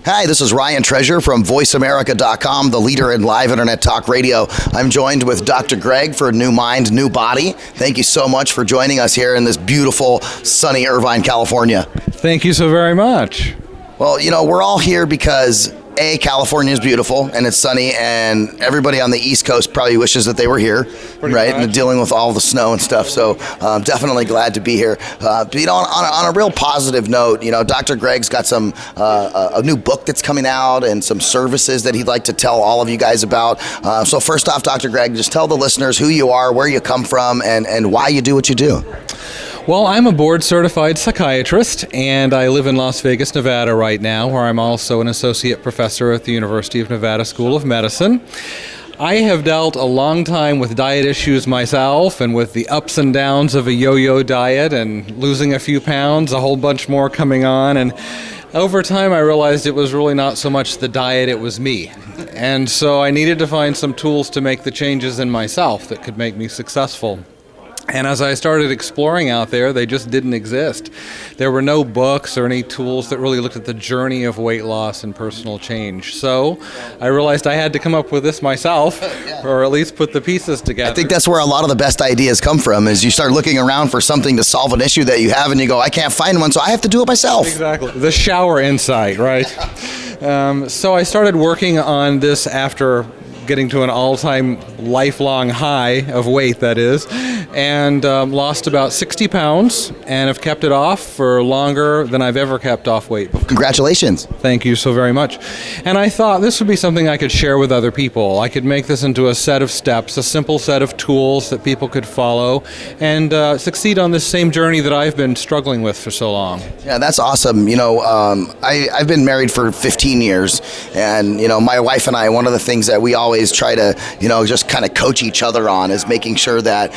Hi, this is Ryan Treasure from VoiceAmerica.com, the leader in live internet talk radio. I'm joined with Dr. Greg for New Mind, New Body. Thank you so much for joining us here in this beautiful, sunny Irvine, California. Thank you so very much. Well, we're all here because California is beautiful and it's sunny, and everybody on the East Coast probably wishes that they were here, Pretty right? much. And dealing with all the snow and stuff. So definitely glad to be here. On a real positive note, Dr. Greg's got some a new book that's coming out and some services that he'd like to tell all of you guys about. So first off, Dr. Greg, just tell the listeners who you are, where you come from, and why you do what you do. Well, I'm a board-certified psychiatrist, and I live in Las Vegas, Nevada right now, where I'm also an associate professor at the University of Nevada School of Medicine. I have dealt a long time with diet issues myself, and with the ups and downs of a yo-yo diet, and losing a few pounds, a whole bunch more coming on, and over time I realized it was really not so much the diet, it was me. And so I needed to find some tools to make the changes in myself that could make me successful. And as I started exploring out there, they just didn't exist. There were no books or any tools that really looked at the journey of weight loss and personal change. So I realized I had to come up with this myself, or at least put the pieces together. I think that's where a lot of the best ideas come from, is you start looking around for something to solve an issue that you have, and you go, I can't find one, so I have to do it myself. Exactly. The shower insight, right? So I started working on this after getting to an all-time lifelong high of weight, that is, and lost about 60 pounds and have kept it off for longer than I've ever kept off weight before. Congratulations. Thank you so very much. And I thought this would be something I could share with other people. I could make this into a set of steps, a simple set of tools that people could follow and succeed on this same journey that I've been struggling with for so long. Yeah, that's awesome. I've been married for 15 years, and, my wife and I, one of the things that we always try to, just kind of coach each other on is making sure that,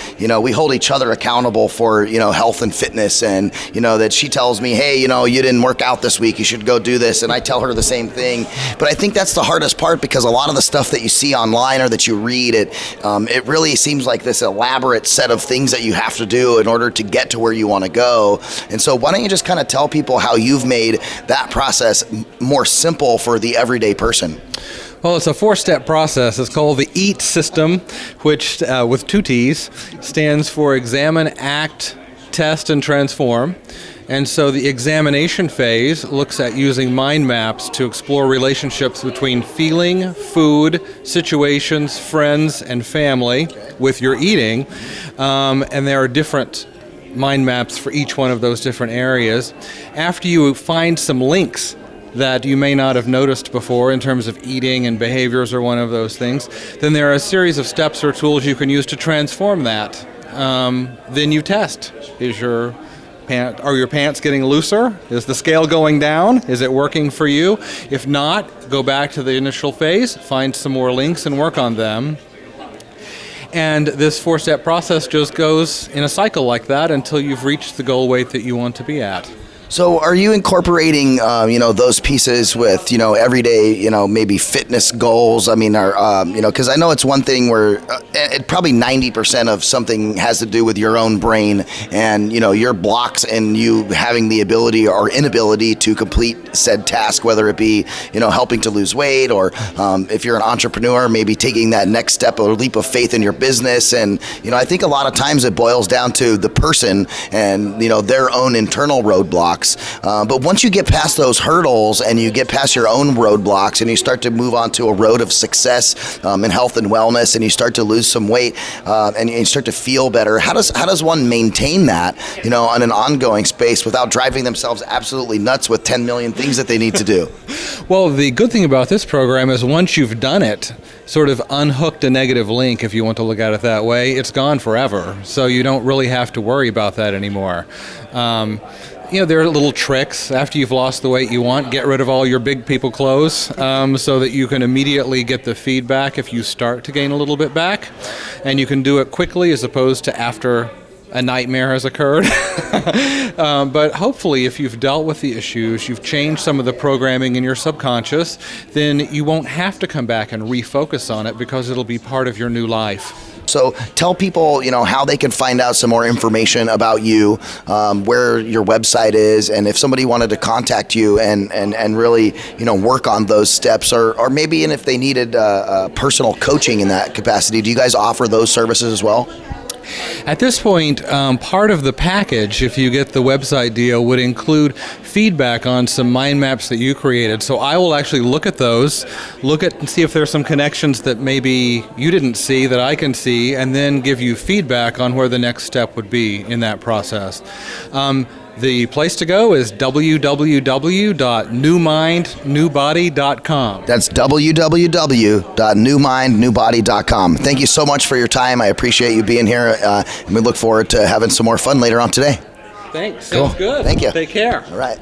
we hold each other accountable for, health and fitness, and, that she tells me, hey, you didn't work out this week, you should go do this, and I tell her the same thing. But I think that's the hardest part, because a lot of the stuff that you see online or that you read, it really seems like this elaborate set of things that you have to do in order to get to where you want to go. And so why don't you just kind of tell people how you've made that process more simple for the everyday person? Well, it's a 4-step process. It's called the EAT system, which, with 2 T's, stands for Examine, Act, Test, and Transform. And so the examination phase looks at using mind maps to explore relationships between feeling, food, situations, friends, and family with your eating. And there are different mind maps for each one of those different areas. After you find some links that you may not have noticed before in terms of eating and behaviors or one of those things, then there are a series of steps or tools you can use to transform that. Then you test. Are your pants getting looser? Is the scale going down? Is it working for you? If not, go back to the initial phase, find some more links and work on them. And this 4-step process just goes in a cycle like that until you've reached the goal weight that you want to be at. So are you incorporating, those pieces with, everyday, maybe fitness goals? I mean, because I know it's one thing where probably 90% of something has to do with your own brain and, your blocks and you having the ability or inability to complete said task, whether it be, helping to lose weight or if you're an entrepreneur, maybe taking that next step or leap of faith in your business. And, I think a lot of times it boils down to the person and, their own internal roadblocks. But once you get past those hurdles and you get past your own roadblocks and you start to move on to a road of success in health and wellness, and you start to lose some weight and you start to feel better, how does one maintain that, on an ongoing space without driving themselves absolutely nuts with 10 million things that they need to do? Well, the good thing about this program is once you've done it, sort of unhooked a negative link, if you want to look at it that way, it's gone forever. So you don't really have to worry about that anymore. There are little tricks. After you've lost the weight you want, get rid of all your big people clothes so that you can immediately get the feedback if you start to gain a little bit back. And you can do it quickly as opposed to after a nightmare has occurred. But hopefully if you've dealt with the issues, you've changed some of the programming in your subconscious, then you won't have to come back and refocus on it because it'll be part of your new life. So tell people, how they can find out some more information about you, where your website is, and if somebody wanted to contact you and really, work on those steps, or maybe and if they needed personal coaching in that capacity. Do you guys offer those services as well? At this point, part of the package, if you get the website deal, would include feedback on some mind maps that you created. So I will actually look at those, look at and see if there's some connections that maybe you didn't see that I can see, and then give you feedback on where the next step would be in that process. The place to go is www.newmindnewbody.com. That's www.newmindnewbody.com. Thank you so much for your time. I appreciate you being here, and we look forward to having some more fun later on today. Thanks. Cool. Sounds good. Thank you. Take care. All right.